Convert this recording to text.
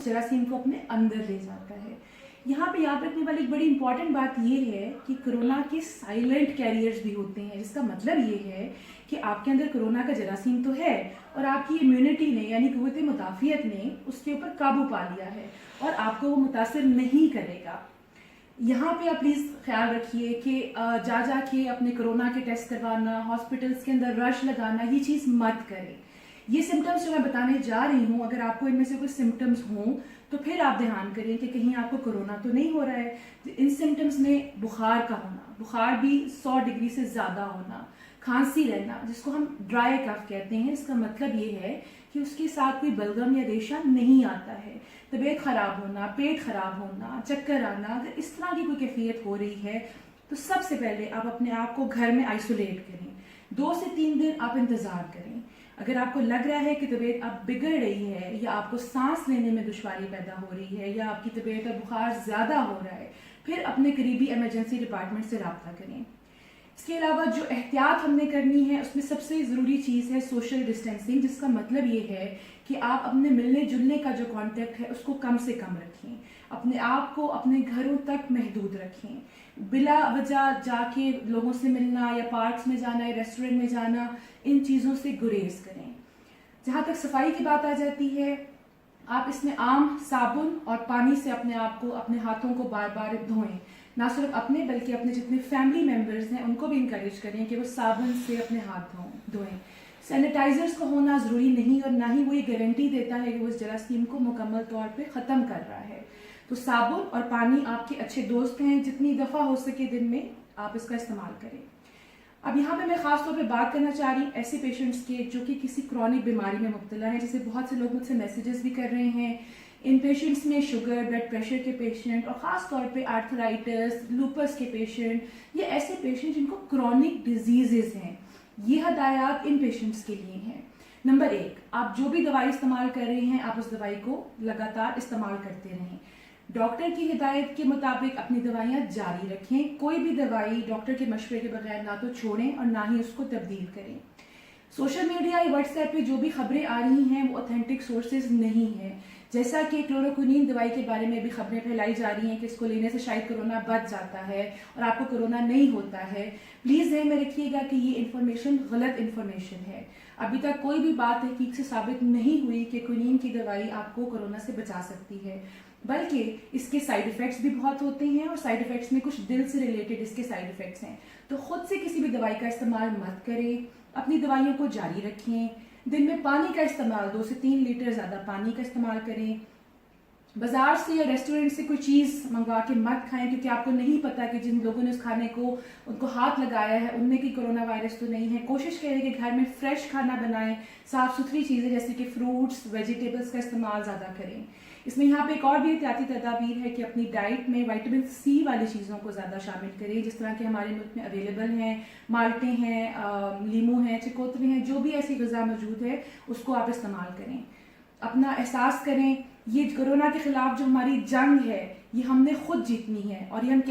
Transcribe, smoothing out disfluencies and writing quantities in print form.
जरासीम को अपने अंदर ले जाता है। यहाँ पे याद रखने वाली एक बड़ी इंपॉर्टेंट बात ये है कि कोरोना के साइलेंट कैरियर्स भी होते हैं, जिसका मतलब ये है कि आपके अंदर कोरोना का जरासीम तो है और आपकी इम्यूनिटी ने यानी क़ुव्वत मुदाफ़ियत ने उसके ऊपर काबू पा लिया है और आपको वो मुतासिर नहीं करेगा। यहाँ पे आप प्लीज़ ख्याल रखिए कि जा के अपने कोरोना के टेस्ट करवाना, हॉस्पिटल्स के अंदर रश लगाना, ये चीज़ मत करें। ये सिम्टम्स जो मैं बताने जा रही हूँ, अगर आपको इनमें से कुछ सिम्टम्स हों तो फिर आप ध्यान करें कि कहीं आपको कोरोना तो नहीं हो रहा है। इन सिम्टम्स में बुखार का होना, बुखार भी 100 डिग्री से ज़्यादा होना, खांसी रहना जिसको हम ड्राई कफ कहते हैं, इसका मतलब ये है कि उसके साथ कोई बलगम या रेशा नहीं आता है। तबीयत ख़राब होना, पेट ख़राब होना, चक्कर आना, अगर इस तरह की कोई कैफियत हो रही है तो सबसे पहले आप अपने आप को घर में आइसोलेट करें। 2 से 3 दिन आप इंतज़ार करें। अगर आपको लग रहा है कि तबीयत अब बिगड़ रही है या आपको सांस लेने में दुश्वारी पैदा हो रही है या आपकी तबीयत और बुखार ज़्यादा हो रहा है, फिर अपने करीबी इमरजेंसी डिपार्टमेंट से रब्ता करें। इसके अलावा जो एहतियात हमने करनी है उसमें सबसे ज़रूरी चीज़ है सोशल डिस्टेंसिंग, जिसका मतलब ये है कि आप अपने मिलने जुलने का जो कांटेक्ट है उसको कम से कम रखें, अपने आप को अपने घरों तक महदूद रखें। बिला वजह जाके लोगों से मिलना या पार्क्स में जाना या रेस्टोरेंट में जाना, इन चीज़ों से गुरेज करें। जहाँ तक सफाई की बात आ जाती है, आप इसमें आम साबुन और पानी से अपने आप को, अपने हाथों को बार बार धोएं। ना सिर्फ अपने बल्कि अपने जितने फैमिली मेम्बर्स हैं उनको भी इंकरेज करें कि वो साबुन से अपने हाथ धोएं। सैनिटाइजर्स का होना ज़रूरी नहीं और ना ही वो ये गारंटी देता है कि वो इस जरासीम को मुकम्मल तौर पे ख़त्म कर रहा है। तो साबुन और पानी आपके अच्छे दोस्त हैं, जितनी दफ़ा हो सके दिन में आप इसका इस्तेमाल करें। अब यहाँ पे मैं ख़ास तौर पे बात करना चाह रही हूँ ऐसे पेशेंट्स के जो कि किसी क्रॉनिक बीमारी में मुब्तला हैं, जैसे बहुत से लोग मुझसे मैसेजेस भी कर रहे हैं। इन पेशेंट्स में शुगर, ब्लड प्रेशर के पेशेंट और ख़ास तौर पे आर्थराइटिस, लूपस के पेशेंट, ये ऐसे पेशेंट जिनको क्रॉनिक डिजीज़ेज़ हैं। ये हदायत इन पेशेंट्स के लिए हैं। नंबर 1, आप जो भी दवाई इस्तेमाल कर रहे हैं आप उस दवाई को लगातार इस्तेमाल करते रहें। डॉक्टर की हिदायत के मुताबिक अपनी दवाइयाँ जारी रखें। कोई भी दवाई डॉक्टर के मशवरे के बगैर ना तो छोड़ें और ना ही उसको तब्दील करें। सोशल मीडिया या व्हाट्सएप पे जो भी खबरें आ रही हैं वो ऑथेंटिक सोर्सेज नहीं है। जैसा कि क्लोरोक्विनीन दवाई के बारे में भी खबरें फैलाई जा रही हैं कि इसको लेने से शायद कोरोना बच जाता है और आपको कोरोना नहीं होता है। प्लीज़ ध्यान में रखिएगा कि ये इन्फॉर्मेशन गलत इन्फॉर्मेशन है। अभी तक कोई भी बात तहकीक से साबित नहीं हुई कि क्विनीन की दवाई आपको कोरोना से बचा सकती है, बल्कि इसके साइड इफ़ेक्ट्स भी बहुत होते हैं और साइड इफ़ेक्ट्स में कुछ दिल से रिलेटेड इसके साइड इफ़ेक्ट्स हैं। तो खुद से किसी भी दवाई का इस्तेमाल मत करें, अपनी दवाइयों को जारी रखें। दिन में पानी का इस्तेमाल 2 से 3 लीटर ज़्यादा पानी का इस्तेमाल करें। बाजार से या रेस्टोरेंट से कोई चीज़ मंगवा के मत खाएं, क्योंकि आपको नहीं पता कि जिन लोगों ने उस खाने को उनको हाथ लगाया है उनमें की कोरोना वायरस तो नहीं है। कोशिश करें कि घर में फ्रेश खाना बनाएं, साफ़ सुथरी चीज़ें जैसे कि फ्रूट्स, वेजिटेबल्स का इस्तेमाल ज़्यादा करें। इसमें यहाँ पे एक और भी एहतियाती तदाबीर है कि अपनी डाइट में विटामिन सी वाली चीज़ों को ज़्यादा शामिल करें, जिस तरह के हमारे मुल्क में अवेलेबल हैं। माल्टे हैं, लीमू हैं, चिकोतरे हैं, जो भी ऐसी ग़िज़ा मौजूद है उसको आप इस्तेमाल करें। अपना एहसास करें ये कोरोना के ख़िलाफ़ जो हमारी जंग है ये हमने खुद जीतनी है और ये हम